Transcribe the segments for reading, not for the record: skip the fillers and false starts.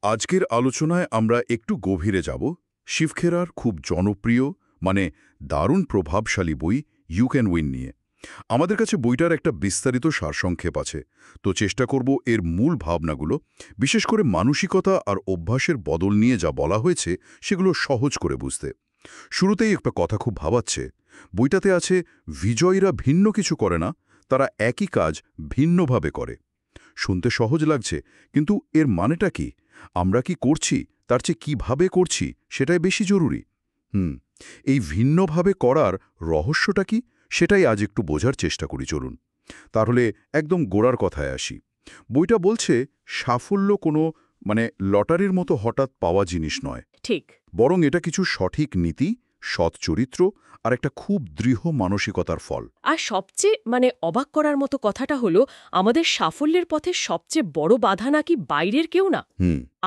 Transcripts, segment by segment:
আজকের আলোচনায় আমরা একটু গভীরে যাব শিবখেরার খুব জনপ্রিয় দারুণ প্রভাবশালী বই ইউ ক্যান উইন নিয়ে। আমাদের কাছে বইটার একটা বিস্তারিত সারসংক্ষেপ আছে, তো চেষ্টা করব এর মূল ভাবনাগুলো, বিশেষ করে মানসিকতা আর অভ্যাসের বদল নিয়ে যা বলা হয়েছে সেগুলো সহজ করে বুঝতে। শুরুতেই একটা কথা খুব ভাবাচ্ছে, বইটাতে আছে বিজয়ীরা ভিন্ন কিছু করে না, তারা একই কাজ ভিন্নভাবে করে। শুনতে সহজ লাগছে, কিন্তু এর মানেটা কি? আমরা কি করছি তার চেয়ে কীভাবে করছি সেটাই বেশি জরুরি। এই ভিন্নভাবে করার রহস্যটা কি, সেটাই আজ একটু বোঝার চেষ্টা করি চলুন। তাহলে একদম গোড়ার কথায় আসি। বইটা বলছে সাফল্য কোনো লটারির মতো হঠাৎ পাওয়া জিনিস নয়, ঠিক, বরং এটা কিছু সঠিক নীতি, সৎ চরিত্র আর একটা খুব দৃঢ় মানসিকতার ফল। আর সবচেয়ে অবাক করার মতো কথাটা হলো, আমাদের সাফল্যের পথে সবচেয়ে বড় বাধা নাকি বাইরের কেউ না,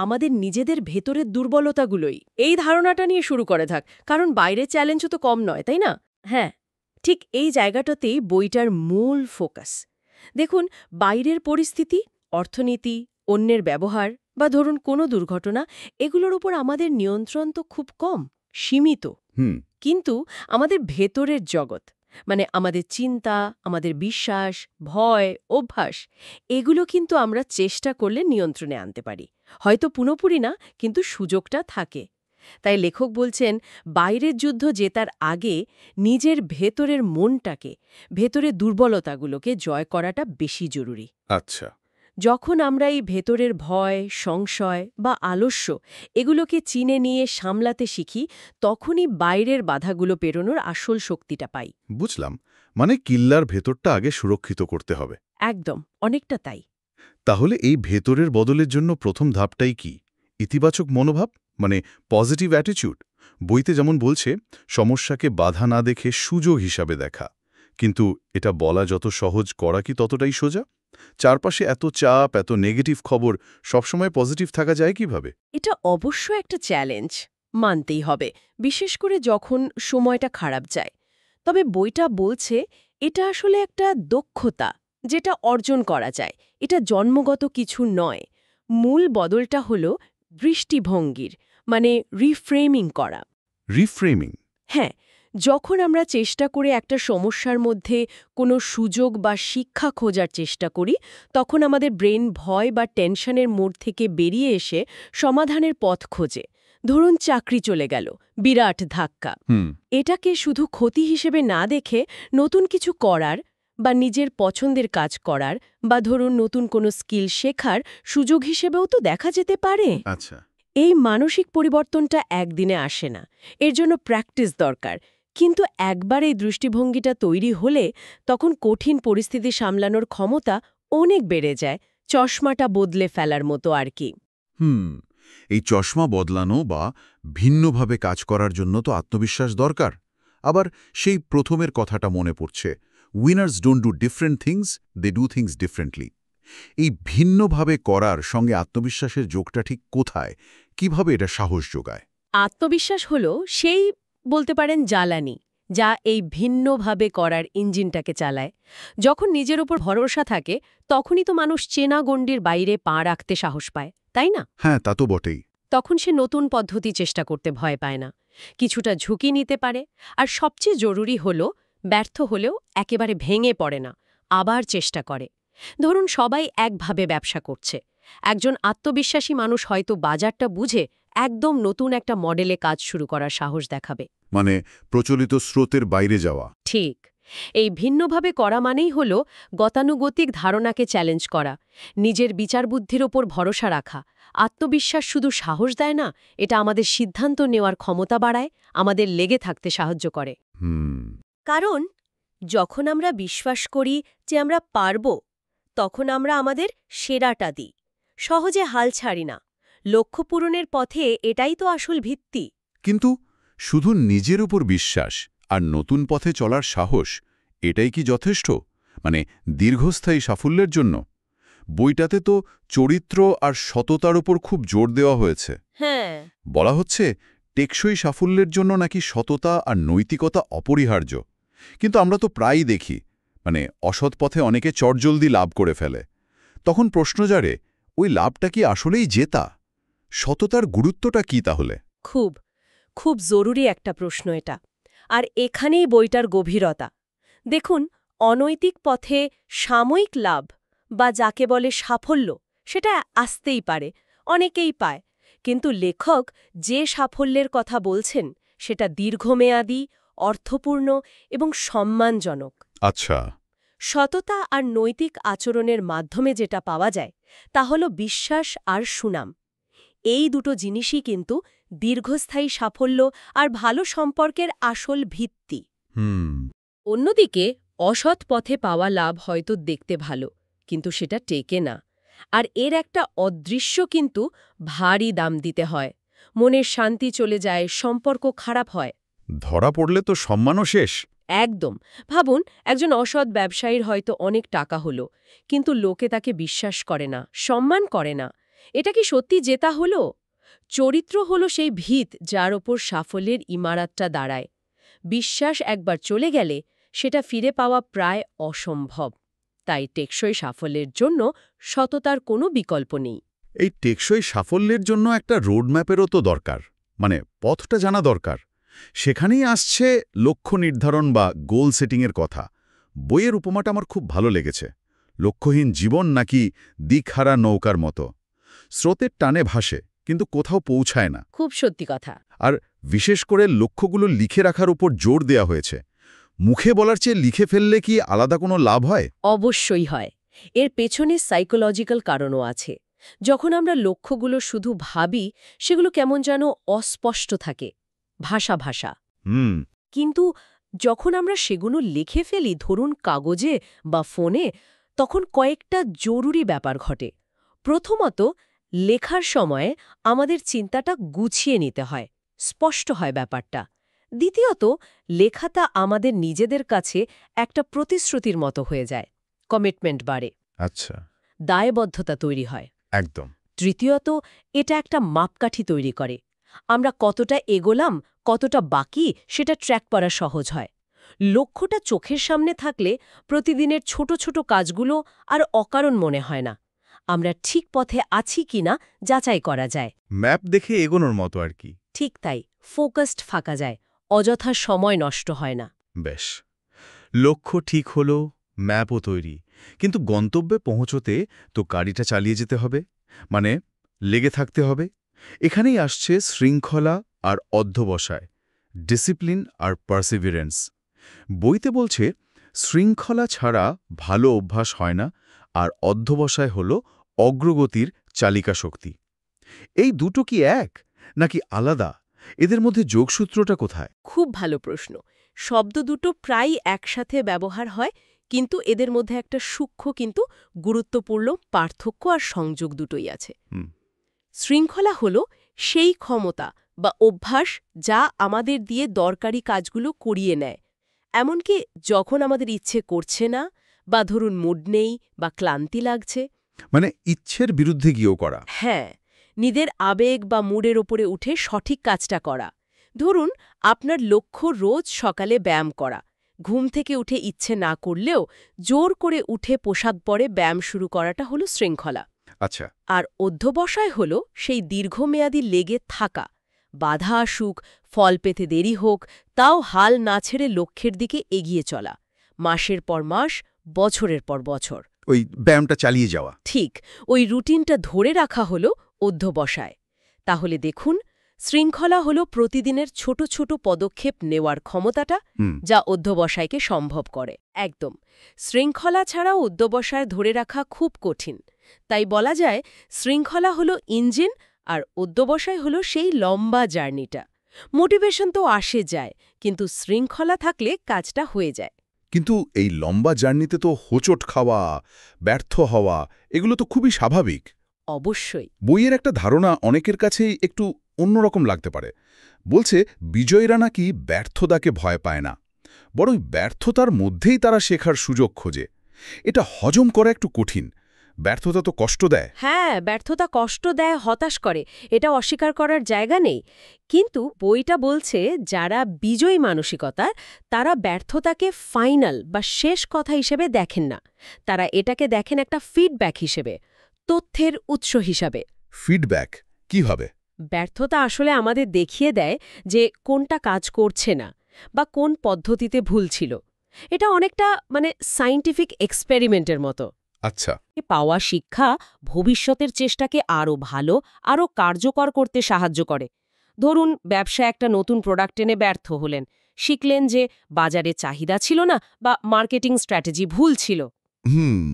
আমাদের নিজেদের ভেতরের দুর্বলতাগুলোই। এই ধারণাটা নিয়ে শুরু করে থাক, কারণ বাইরের চ্যালেঞ্জও তো কম নয়, তাই না? হ্যাঁ, ঠিক এই জায়গাটাতেই বইটার মূল ফোকাস। দেখুন, বাইরের পরিস্থিতি, অর্থনীতি, অন্যের ব্যবহার বা ধরুন কোনো দুর্ঘটনা, এগুলোর উপর আমাদের নিয়ন্ত্রণ তো খুব কম, সীমিত। কিন্তু আমাদের ভেতরের জগৎ, আমাদের চিন্তা, আমাদের বিশ্বাস, ভয়, অভ্যাস, এগুলো কিন্তু আমরা চেষ্টা করলে নিয়ন্ত্রণে আনতে পারি। হয়তো পুরোপুরি না, কিন্তু সুযোগটা থাকে। তাই লেখক বলছেন, বাইরের যুদ্ধ জেতার আগে নিজের ভেতরের মনটাকে, ভেতরের দুর্বলতাগুলোকে জয় করাটা বেশি জরুরি। আচ্ছা। যখন আমরা এই ভেতরের ভয়, সংশয় বা আলস্য এগুলোকে চিনে নিয়ে সামলাতে শিখি, তখনই বাইরের বাধাগুলো পেরোনোর আসল শক্তিটা পাই। বুঝলাম, কিল্লার ভেতরটা আগে সুরক্ষিত করতে হবে। একদম, অনেকটা তাই। তাহলে এই ভেতরের বদলের জন্য প্রথম ধাপটাই কি? ইতিবাচক মনোভাব, পজিটিভ অ্যাটিটিউড। বইতে যেমন বলছে, সমস্যাকে বাধা না দেখে সুযোগ হিসাবে দেখা। কিন্তু এটা বলা যত সহজ, করা কি ততটাই সোজা? চারপাশে এত চাপ, এত নেগেটিভ খবর, সবসময় পজিটিভ থাকা যায় কিভাবে? এটা অবশ্য একটা চ্যালেঞ্জ, মানতেই হবে, বিশেষ করে যখন সময়টা খারাপ যায়। তবে বইটা বলছে, এটা আসলে একটা দক্ষতা, যেটা অর্জন করা যায়। এটা জন্মগত কিছু নয়। মূল বদলটা হলো দৃষ্টিভঙ্গির, রিফ্রেমিং করা। রিফ্রেমিং? হ্যাঁ, যখন আমরা চেষ্টা করে একটা সমস্যার মধ্যে কোনো সুযোগ বা শিক্ষা খোঁজার চেষ্টা করি, তখন আমাদের ব্রেন ভয় বা টেনশনের মোড থেকে বেরিয়ে এসে সমাধানের পথ খোঁজে। ধরুন, চাকরি চলে গেল, বিরাট ধাক্কা। এটাকে শুধু ক্ষতি হিসেবে না দেখে নতুন কিছু করার বা নিজের পছন্দের কাজ করার বা ধরুন নতুন কোনো স্কিল শেখার সুযোগ হিসেবেও তো দেখা যেতে পারে। আচ্ছা। এই মানসিক পরিবর্তনটা একদিনে আসে না, এর জন্য প্র্যাকটিস দরকার। কিন্তু একবার এই দৃষ্টিভঙ্গিটা তৈরি হলে, তখন কঠিন পরিস্থিতি সামলানোর ক্ষমতা অনেক বেড়ে যায়, চশমাটা বদলে ফেলার মতো আর কি। এই চশমা বদলানো বা ভিন্নভাবে কাজ করার জন্য তো আত্মবিশ্বাস দরকার। আবার সেই প্রথমের কথাটা মনে পড়ছে, winners don't do different things, they do things differently. এই ভিন্নভাবে করার সঙ্গে আত্মবিশ্বাসের যোগটা ঠিক কোথায়? কিভাবে এটা সাহস যোগায়? আত্মবিশ্বাস হলো সেই, বলতে পারেন, জ্বালানি, যা এই ভিন্নভাবে করার ইঞ্জিনটাকে চালায়। যখন নিজের উপর ভরসা থাকে, তখনই তো মানুষ চেনা গণ্ডির বাইরে পা রাখতে সাহস পায়, তাই না? হ্যাঁ, তা তো বটেই। তখন সে নতুন পদ্ধতি চেষ্টা করতে ভয় পায় না, কিছুটা ঝুঁকি নিতে পারে। আর সবচেয়ে জরুরি হলো, ব্যর্থ হলেও একেবারে ভেঙে পড়ে না, আবার চেষ্টা করে। ধরুন, সবাই একভাবে ব্যবসা করছে, একজন আত্মবিশ্বাসী মানুষ হয়তো বাজারটা বুঝে একদম নতুন একটা মডেলে কাজ শুরু করার সাহস দেখাবে। প্রচলিত স্রোতের বাইরে যাওয়া। ঠিক। এই ভিন্নভাবে করা মানেই হল গতানুগতিক ধারণাকে চ্যালেঞ্জ করা, নিজের বিচারবুদ্ধির ওপর ভরসা রাখা। আত্মবিশ্বাস শুধু সাহস দেয় না, এটা আমাদের সিদ্ধান্ত নেওয়ার ক্ষমতা বাড়ায়, আমাদের লেগে থাকতে সাহায্য করে। কারণ যখন আমরা বিশ্বাস করি যে আমরা পারব, তখন আমরা আমাদের সেরাটা দিই, সহজে হাল ছাড়ি না। লক্ষ্য পূরণের পথে এটাই তো আসল ভিত্তি। কিন্তু শুধু নিজের উপর বিশ্বাস আর নতুন পথে চলার সাহস, এটাই কি যথেষ্ট দীর্ঘস্থায়ী সাফল্যের জন্য? বইটাতে তো চরিত্র আর সততার উপর খুব জোর দেওয়া হয়েছে। হ্যাঁ, বলা হচ্ছে টেকসই সাফল্যের জন্য নাকি সততা আর নৈতিকতা অপরিহার্য। কিন্তু আমরা তো প্রায়ই দেখি অসৎ পথে অনেকে চটজলদি লাভ করে ফেলে। তখন প্রশ্ন জাগে, ওই লাভটা কি আসলেই জেতা? সততার গুরুত্বটা কি তাহলে? খুব খুব জরুরি একটা প্রশ্ন এটা। আর এখানেই বইটার গভীরতা। দেখুন, অনৈতিক পথে সাময়িক লাভ বা যাকে বলে সাফল্য, সেটা আসতেই পারে, অনেকেই পায়। কিন্তু লেখক যে সাফল্যের কথা বলছেন সেটা দীর্ঘমেয়াদী, অর্থপূর্ণ এবং সম্মানজনক। আচ্ছা। সততা আর নৈতিক আচরণের মাধ্যমে যেটা পাওয়া যায় তা হল বিশ্বাস আর সুনাম। এই দুটো জিনিসই কিন্তু দীর্ঘস্থায়ী সাফল্য আর ভালো সম্পর্কের আসল ভিত্তি। অন্যদিকে অসৎ পথে পাওয়া লাভ হয়তো দেখতে ভালো, কিন্তু সেটা টেকে না। আর এর একটা অদৃশ্য কিন্তু ভারী দাম দিতে হয়। মনের শান্তি চলে যায়, সম্পর্ক খারাপ হয়। ধরা পড়লে তো সম্মানও শেষ। একদম। ভাবুন, একজন অসৎ ব্যবসায়ীর হয়তো অনেক টাকা হলো, কিন্তু লোকে তাকে বিশ্বাস করে না, সম্মান করে না। এটা কি সত্যি জেতা হলো? চরিত্র হলো সেই ভিত যার ওপর সাফল্যের ইমারতটা দাঁড়ায়। বিশ্বাস একবার চলে গেলে সেটা ফিরে পাওয়া প্রায় অসম্ভব। তাই টেকসই সাফল্যের জন্য সততার কোনো বিকল্প নেই। এই টেকসই সাফল্যের জন্য একটা রোডম্যাপেরও তো দরকার, মানে পথটা জানা দরকার। সেখানেই আসছে লক্ষ্য নির্ধারণ বা গোল সেটিংয়ের কথা। বইয়ের উপমাটা আমার খুব ভালো লেগেছে। লক্ষ্যহীন জীবন নাকি দিকহারা নৌকার মতো, স্রোতের টানে ভাসে কিন্তু কোথাও পৌঁছায় না। খুব সত্যি কথা। আর বিশেষ করে লক্ষ্যগুলো লিখে রাখার উপর জোর দেয়া হয়েছে। মুখে বলার চেয়ে লিখে ফেললে কি আলাদা কোনো লাভ হয়? অবশ্যই হয়। এর পেছনে সাইকোলজিক্যাল কারণও আছে। যখন আমরা লক্ষ্যগুলো শুধু ভাবি, সেগুলো কেমন যেন অস্পষ্ট থাকে, ভাষা ভাষা। কিন্তু যখন আমরা সেগুলো লিখে ফেলি, ধরুন কাগজে বা ফোনে, তখন কয়েকটা জরুরি ব্যাপার ঘটে। প্রথমত, লেখার সময়ে আমাদের চিন্তাটা গুছিয়ে নিতে হয়, স্পষ্ট হয় ব্যাপারটা। দ্বিতীয়ত, লেখাটা আমাদের নিজেদের কাছে একটা প্রতিশ্রুতির মতো হয়ে যায়, কমিটমেন্ট বাড়ে, আচ্ছা, দায়বদ্ধতা তৈরি হয়। একদম। তৃতীয়ত, এটা একটা মাপকাঠি তৈরি করে। আমরা কতটা এগোলাম, কতটা বাকি, সেটা ট্র্যাক করা সহজ হয়। লক্ষ্যটা চোখের সামনে থাকলে প্রতিদিনের ছোট ছোট কাজগুলো আর অকারণ মনে হয় না। আমরা ঠিক পথে আছি কিনা যাচাই করা যায়। ম্যাপ দেখে এগোনোর মতো আর কি। ঠিক তাই, ফোকাসড থাকা যায়, অযথা সময় নষ্ট হয় না। বেশ, লক্ষ্য ঠিক হলো, ম্যাপও তৈরি, কিন্তু গন্তব্যে পৌঁছতে তো গাড়িটা চালিয়ে যেতে হবে, মানে লেগে থাকতে হবে। এখানেই আসছে শৃঙ্খলা আর অধ্যবসায়, ডিসিপ্লিন আর পারসিভিরেন্স। বইতে বলছে শৃঙ্খলা ছাড়া ভালো অভ্যাস হয় না, আর অধ্যবসায় হল অগ্রগতির চালিকা শক্তি। এই দুটো কি এক, নাকি আলাদা? এদের মধ্যে যোগসূত্রটা কোথায়? খুব ভালো প্রশ্ন। শব্দ দুটো প্রায়ই একসাথে ব্যবহার হয়, কিন্তু এদের মধ্যে একটা সূক্ষ্ম কিন্তু গুরুত্বপূর্ণ পার্থক্য আর সংযোগ দুটোই আছে। শৃঙ্খলা হল সেই ক্ষমতা বা অভ্যাস যা আমাদের দিয়ে দরকারি কাজগুলো করিয়ে নেয়, এমনকি যখন আমাদের ইচ্ছে করছে না, বা ধরুন মুড নেই বা ক্লান্তি লাগছে। মানে ইচ্ছের বিরুদ্ধে গিয়েও করা। হ্যাঁ, নিজের আবেগ বা মুডের ওপরে উঠে সঠিক কাজটা করা। ধরুন, আপনার লক্ষ্য রোজ সকালে ব্যায়াম করা। ঘুম থেকে উঠে ইচ্ছে না করলেও জোর করে উঠে পোশাক পরে ব্যায়াম শুরু করাটা হলো শৃঙ্খলা। আচ্ছা। আর অধ্যবসায় হল সেই দীর্ঘমেয়াদী লেগে থাকা। বাধা আসুক, ফল পেতে দেরি হোক, তাও হাল না ছেড়ে লক্ষ্যের দিকে এগিয়ে চলা, মাসের পর মাস, বছরের পর বছর। ওই ব্যায়ামটা চালিয়ে যাওয়া। ঠিক, ওই রুটিনটা ধরে রাখা হল অধ্যবসায়। তাহলে দেখুন, শৃঙ্খলা হল প্রতিদিনের ছোট ছোট পদক্ষেপ নেওয়ার ক্ষমতাটা, যা অধ্যবসায়কে সম্ভব করে। একদম, শৃঙ্খলা ছাড়াও অধ্যবসায় ধরে রাখা খুব কঠিন। তাই বলা যায় শৃঙ্খলা হল ইঞ্জিন, আর অধ্যবসায় হল সেই লম্বা জার্নিটা। মোটিভেশন তো আসে যায়, কিন্তু শৃঙ্খলা থাকলে কাজটা হয়ে যায়। কিন্তু এই লম্বা জার্নিতে তো হোঁচট খাওয়া, ব্যর্থ হওয়া, এগুলো তো খুবই স্বাভাবিক। অবশ্যই। বইয়ের একটা ধারণা অনেকের কাছেই একটু অন্যরকম লাগতে পারে। বলছে বিজয়ীরা নাকি ব্যর্থতাকে ভয় পায় না, বরং ব্যর্থতার মধ্যেই তারা শেখার সুযোগ খোঁজে। এটা হজম করা একটু কঠিন। ব্যর্থতা তো কষ্ট দেয়। হ্যাঁ, ব্যর্থতা কষ্ট দেয়, হতাশ করে, এটা অস্বীকার করার জায়গা নেই। কিন্তু বইটা বলছে যারা বিজয়ী মানসিকতার, তারা ব্যর্থতাকে ফাইনাল বা শেষ কথা হিসেবে দেখেন না। তারা এটাকে দেখেন একটা ফিডব্যাক হিসেবে, তথ্যের উৎস হিসাবে। ফিডব্যাক, কিভাবে? ব্যর্থতা আসলে আমাদের দেখিয়ে দেয় যে কোনটা কাজ করছে না বা কোন পদ্ধতিতে ভুল ছিল। এটা অনেকটা সায়েন্টিফিক এক্সপেরিমেন্টের মতো। আচ্ছা। পাওয়া শিক্ষা ভবিষ্যতের চেষ্টাকে আরও ভালো, আরও কার্যকর করতে সাহায্য করে। ধরুন, ব্যবসায় একটা নতুন প্রোডাক্ট এনে ব্যর্থ হলেন, শিখলেন যে বাজারে চাহিদা ছিল না বা মার্কেটিং স্ট্র্যাটেজি ভুল ছিল। হুম।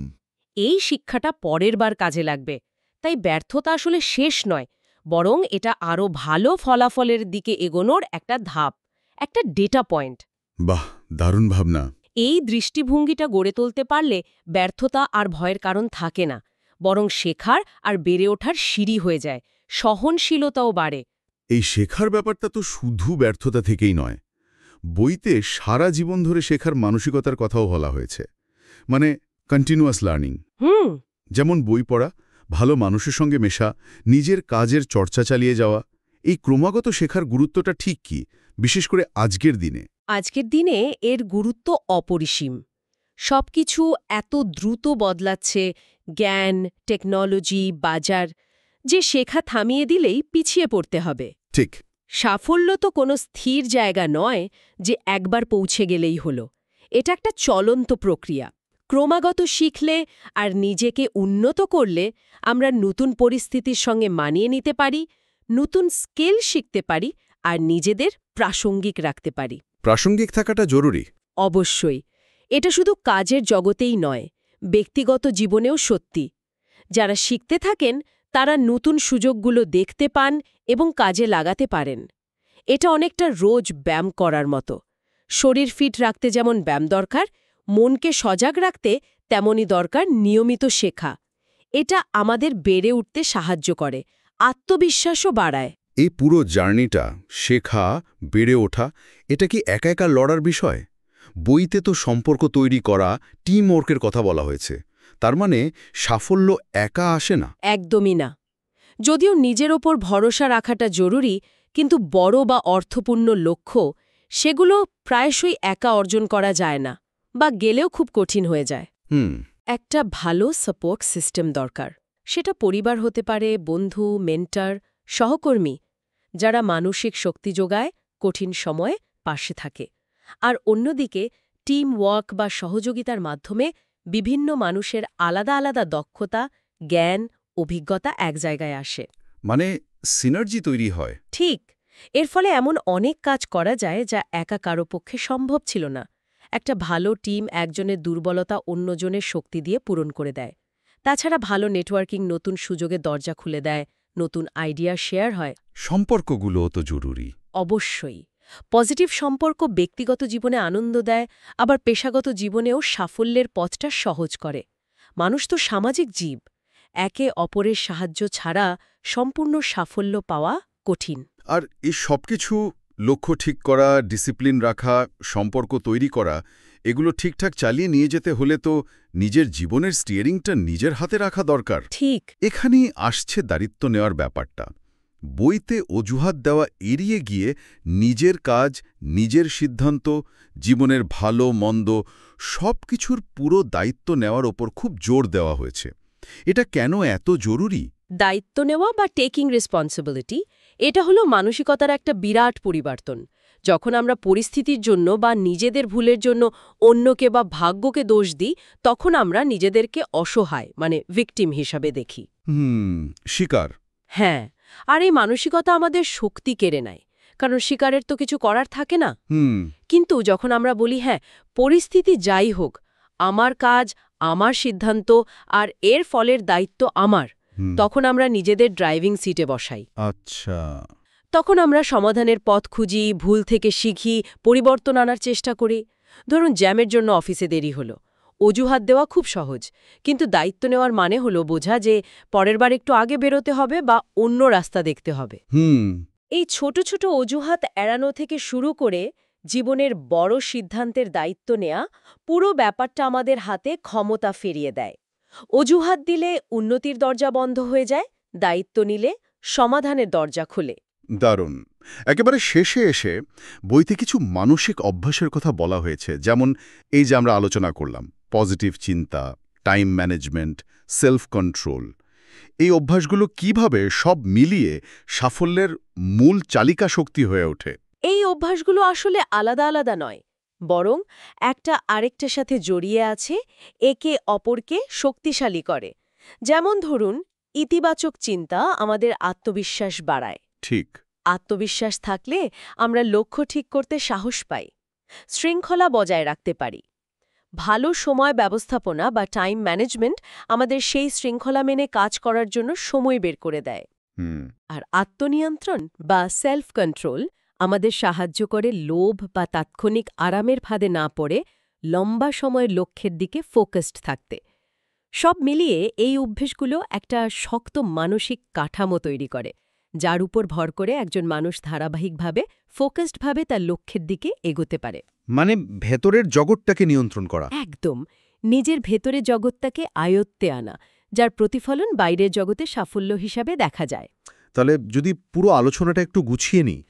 এই শিক্ষাটা পরের বার কাজে লাগবে। তাই ব্যর্থতা আসলে শেষ নয়, বরং এটা আরও ভালো ফলাফলের দিকে এগোনোর একটা ধাপ, একটা ডেটা পয়েন্ট। বাহ, দারুণ ভাবনা। এই দৃষ্টিভঙ্গিটা গড়ে তুলতে পারলে ব্যর্থতা আর ভয়ের কারণ থাকে না, বরং শেখার আর বেড়ে ওঠার সিঁড়ি হয়ে যায়, সহনশীলতাও বাড়ে। এই শেখার ব্যাপারটা তো শুধু ব্যর্থতা থেকেই নয়, বইতে সারা জীবন ধরে শেখার মানসিকতার কথাও বলা হয়েছে, মানে কন্টিনিউয়াস লার্নিং। যেমন বই পড়া, ভালো মানুষের সঙ্গে মেশা, নিজের কাজের চর্চা চালিয়ে যাওয়া। এই ক্রমাগত শেখার গুরুত্বটা ঠিক কি, বিশেষ করে আজকের দিনে? আজকের দিনে এর গুরুত্ব অপরিসীম। সবকিছু এত দ্রুত বদলাচ্ছে, জ্ঞান, টেকনোলজি, বাজার, যে শেখা থামিয়ে দিলেই পিছিয়ে পড়তে হবে। ঠিক। সাফল্য তো কোনো স্থির জায়গা নয় যে একবার পৌঁছে গেলেই হলো। এটা একটা চলন্ত প্রক্রিয়া। ক্রমাগত শিখলে আর নিজেকে উন্নত করলে আমরা নতুন পরিস্থিতির সঙ্গে মানিয়ে নিতে পারি, নতুন স্কিল শিখতে পারি আর নিজেদের প্রাসঙ্গিক রাখতে পারি। প্রাসঙ্গিক থাকাটা জরুরি। অবশ্যই। এটা শুধু কাজের জগতেই নয়, ব্যক্তিগত জীবনেও সত্যি। যারা শিখতে থাকেন তারা নতুন সুযোগগুলো দেখতে পান এবং কাজে লাগাতে পারেন। এটা অনেকটা রোজ ব্যায়াম করার মতো। শরীর ফিট রাখতে যেমন ব্যায়াম দরকার, মনকে সজাগ রাখতে তেমনই দরকার নিয়মিত শেখা। এটা আমাদের বেড়ে উঠতে সাহায্য করে, আত্মবিশ্বাসও বাড়ায়। এই পুরো জার্নিটা, শেখা, বেড়ে ওঠা, এটা কি একা একা লড়ার বিষয়? বইতে তো সম্পর্ক তৈরি করা, টিম ওয়ার্কের কথা বলা হয়েছে। তার মানে সাফল্য একা আসে না। একদমই না। যদিও নিজের ওপর ভরসা রাখাটা জরুরি, কিন্তু বড় বা অর্থপূর্ণ লক্ষ্য, সেগুলো প্রায়শই একা অর্জন করা যায় না, বা গেলেও খুব কঠিন হয়ে যায়। একটা ভালো সাপোর্ট সিস্টেম দরকার। সেটা পরিবার হতে পারে, বন্ধু, মেন্টর, সহকর্মী, যারা মানসিক শক্তি যোগায়, কঠিন সময়ে পাশে থাকে। আর অন্যদিকে টিম ওয়ার্ক বা সহযোগিতার মাধ্যমে বিভিন্ন মানুষের আলাদা আলাদা দক্ষতা, জ্ঞান, অভিজ্ঞতা এক জায়গায় আসে। মানে সিনার্জি তৈরি হয়। ঠিক। এর ফলে এমন অনেক কাজ করা যায় যা একা কারো পক্ষে সম্ভব ছিল না। একটা ভালো টিম একজনের দুর্বলতা অন্যজনের শক্তি দিয়ে পূরণ করে দেয়। তাছাড়া ভালো নেটওয়ার্কিং নতুন সুযোগের দরজা খুলে দেয়, নতুন আইডিয়া শেয়ার হয়। সম্পর্কগুলোও তো জরুরি। অবশ্যই। পজিটিভ সম্পর্ক ব্যক্তিগত জীবনে আনন্দ দেয়, আবার পেশাগত জীবনেও সাফল্যের পথটা সহজ করে। মানুষ তো সামাজিক জীব। একে অপরের সাহায্য ছাড়া সম্পূর্ণ সাফল্য পাওয়া কঠিন। আর এই সবকিছু, লক্ষ্য ঠিক করা, ডিসিপ্লিন রাখা, সম্পর্ক তৈরি করা, এগুলো ঠিকঠাক চালিয়ে নিয়ে যেতে হলে তো নিজের জীবনের স্টিয়ারিংটা নিজের হাতে রাখা দরকার। ঠিক। এখানেই আসছে দায়িত্ব নেওয়ার ব্যাপারটা। বইতে অজুহাত দেওয়া এড়িয়ে গিয়ে নিজের কাজ, নিজের সিদ্ধান্ত, জীবনের ভালো মন্দ সবকিছুর পুরো দায়িত্ব নেওয়ার ওপর খুব জোর দেওয়া হয়েছে। এটা কেন এত জরুরি? দায়িত্ব নেওয়া বা টেকিং রেসপন্সিবিলিটি, এটা হলো মানসিকতার একটা বিরাট পরিবর্তন। যখন আমরা পরিস্থিতির জন্য বা নিজেদের ভুলের জন্য অন্যকে বা ভাগ্যকে দোষ দিই, তখন আমরা নিজেদেরকে অসহায়, ভিকটিম হিসাবে দেখি। শিকার। হ্যাঁ, আর এই মানসিকতা আমাদের শক্তি কেড়ে নেয়, কারণ শিকারের তো কিছু করার থাকে না। কিন্তু যখন আমরা বলি, হ্যাঁ, পরিস্থিতি যাই হোক, আমার কাজ, আমার সিদ্ধান্ত, আর এর ফলের দায়িত্ব আমার, তখন আমরা নিজেদের ড্রাইভিং সিটে বসাই। আচ্ছা। তখন আমরা সমাধানের পথ খুঁজি, ভুল থেকে শিখি, পরিবর্তন আনার চেষ্টা করি। ধরুন, জ্যামের জন্য অফিসে দেরি হলো। অজুহাত দেওয়া খুব সহজ, কিন্তু দায়িত্ব নেওয়ার মানে হলো বোঝা যে পরের বার একটু আগে বেরোতে হবে বা অন্য রাস্তা দেখতে হবে। এই ছোট ছোট অজুহাত এড়ানো থেকে শুরু করে জীবনের বড় সিদ্ধান্তের দায়িত্ব নেয়া, পুরো ব্যাপারটা আমাদের হাতে ক্ষমতা ফিরিয়ে দেয়। অজুহাত দিলে উন্নতির দরজা বন্ধ হয়ে যায়, দায়িত্ব নিলে সমাধানের দরজা খুলে। দারুণ। একেবারে শেষে এসে বইতে কিছু মানসিক অভ্যাসের কথা বলা হয়েছে, যেমন এই যে আমরা আলোচনা করলাম, পজিটিভ চিন্তা, টাইম ম্যানেজমেন্ট, সেলফ কন্ট্রোল। এই অভ্যাসগুলো কিভাবে সব মিলিয়ে সাফল্যের মূল চালিকা শক্তি হয়ে ওঠে? এই অভ্যাসগুলো আসলে আলাদা আলাদা নয়, বরং একটা আরেকটার সাথে জড়িয়ে আছে, একে অপরকে শক্তিশালী করে। যেমন ধরুন, ইতিবাচক চিন্তা আমাদের আত্মবিশ্বাস বাড়ায়। ঠিক। আত্মবিশ্বাস থাকলে আমরা লক্ষ্য ঠিক করতে সাহস পাই, শৃঙ্খলা বজায় রাখতে পারি। ভালো সময় ব্যবস্থাপনা বা টাইম ম্যানেজমেন্ট আমাদের সেই শৃঙ্খলা মেনে কাজ করার জন্য সময় বের করে দেয়। আর আত্মনিয়ন্ত্রণ বা সেলফ কন্ট্রোল আমাদের সাহায্য করে লোভ বা তাৎক্ষণিক আরামের ফাঁদে না পড়ে লম্বা সময়ের লক্ষ্যের দিকে ফোকাসড থাকতে। সব মিলিয়ে এই অভ্যেসগুলো একটা শক্ত মানসিক কাঠামো তৈরি করে, যার উপর ভর করে একজন মানুষ ধারাবাহিকভাবে ফোকাসডভাবে তার লক্ষ্যের দিকে এগোতে পারে। মানে ভেতরের জগৎটাকে নিয়ন্ত্রণ করা। একদম, নিজের ভেতরে জগৎটাকে আয়ত্তে আনা, যার প্রতিফলন বাইরের জগতে সাফল্য হিসাবে দেখা যায়। তাহলে যদি পুরো আলোচনাটা একটু গুছিয়ে নিই,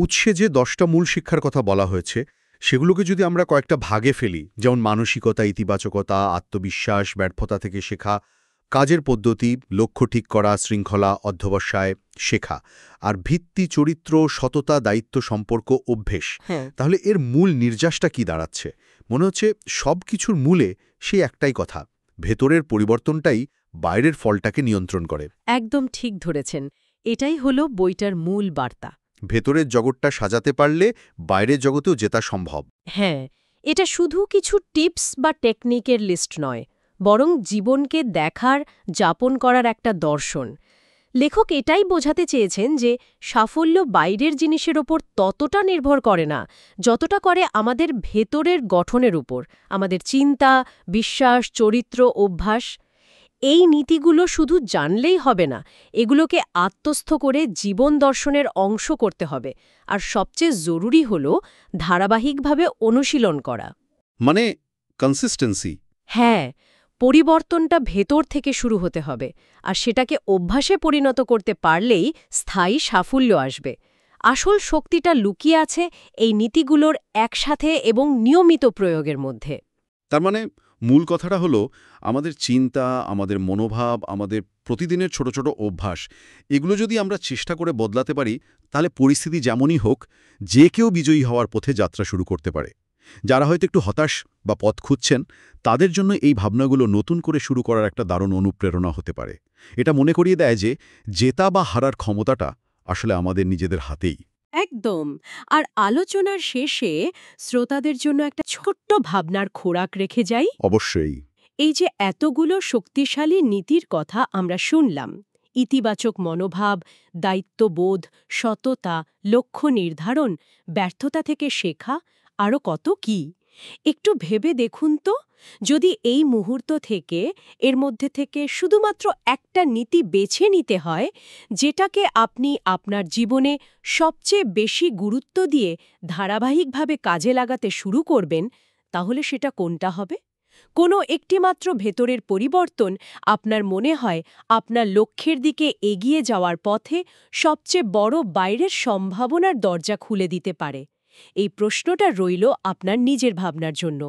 উৎসে যে 10টা মূল শিক্ষার কথা বলা হয়েছে সেগুলোকে যদি আমরা কয়েকটা ভাগে ফেলি, যেমন মানসিকতা, ইতিবাচকতা, আত্মবিশ্বাস, ব্যর্থতা থেকে শেখা, কাজের পদ্ধতি, লক্ষ্য ঠিক করা, শৃঙ্খলা, অধ্যবসায়, শেখা, আর ভিত্তি, চরিত্র, সততা, দায়িত্ব, সম্পর্ক, অভ্যেস, তাহলে এর মূল নির্যাসটা কি দাঁড়াচ্ছে? মনে হচ্ছে সব কিছুর মূলে সেই একটাই কথা, ভেতরের পরিবর্তনটাই বাইরের ফলটাকে নিয়ন্ত্রণ করে। একদম ঠিক ধরেছেন, এটাই হলো বইটার মূল বার্তা। ভেতরের জগৎটা সাজাতে পারলে বাইরের জগতেও জেতা সম্ভব। হ্যাঁ, এটা শুধু কিছু টিপস বা টেকনিকের লিস্ট নয়, বরং জীবনকে দেখার, যাপন করার একটা দর্শন। লেখক এটাই বোঝাতে চেয়েছেন যে সাফল্য বাইরের জিনিসের ওপর ততটা নির্ভর করে না যতটা করে আমাদের ভেতরের গঠনের উপর, আমাদের চিন্তা, বিশ্বাস, চরিত্র, অভ্যাস। এই নীতিগুলো শুধু জানলেই হবে না, এগুলোকে আত্মস্থ করে জীবন দর্শনের অংশ করতে হবে। আর সবচেয়ে জরুরি হল ধারাবাহিকভাবে অনুশীলন করা। মানে কনসিস্টেন্সি। হ্যাঁ, পরিবর্তনটা ভেতর থেকে শুরু হতে হবে, আর সেটাকে অভ্যাসে পরিণত করতে পারলেই স্থায়ী সাফল্য আসবে। আসল শক্তিটা লুকিয়ে আছে এই নীতিগুলোর একসাথে এবং নিয়মিত প্রয়োগের মধ্যে। তার মানে মূল কথাটা হলো আমাদের চিন্তা, আমাদের মনোভাব, আমাদের প্রতিদিনের ছোট ছোট অভ্যাস, এগুলো যদি আমরা চেষ্টা করে বদলাতে পারি, তাহলে পরিস্থিতি যেমনই হোক, যে কেউ বিজয়ী হওয়ার পথে যাত্রা শুরু করতে পারে। যারা হয়তো একটু হতাশ বা পথ খুঁজছেন, তাদের জন্য এই ভাবনাগুলো নতুন করে শুরু করার একটা দারুণ অনুপ্রেরণা হতে পারে। এটা মনে করিয়ে দেয় যে জেতা বা হারার ক্ষমতাটা আসলে আমাদের নিজেদের হাতেই। একদম। আর আলোচনার শেষে শ্রোতাদের জন্য একটা ছোট্ট ভাবনার খোরাক রেখে যাই। অবশ্যই। এই যে এতগুলো শক্তিশালী নীতির কথা আমরা শুনলাম, ইতিবাচক মনোভাব, দায়িত্ববোধ, সততা, লক্ষ্য নির্ধারণ, ব্যর্থতা থেকে শেখা, আরও কত কি, একটু ভেবে দেখুন তো, যদি এই মুহূর্ত থেকে, এর মধ্যে থেকে শুধুমাত্র একটা নীতি বেছে নিতে হয়, যেটাকে আপনি আপনার জীবনে সবচেয়ে বেশি গুরুত্ব দিয়ে ধারাবাহিকভাবে কাজে লাগাতে শুরু করবেন, তাহলে সেটা কোনটা হবে? কোনো একটিমাত্র ভেতরের পরিবর্তন আপনার মনে হয় আপনার লক্ষ্যের দিকে এগিয়ে যাওয়ার পথে সবচেয়ে বড় বাইরের সম্ভাবনার দরজা খুলে দিতে পারে? এই প্রশ্নটা রইল আপনার নিজের ভাবনার জন্য।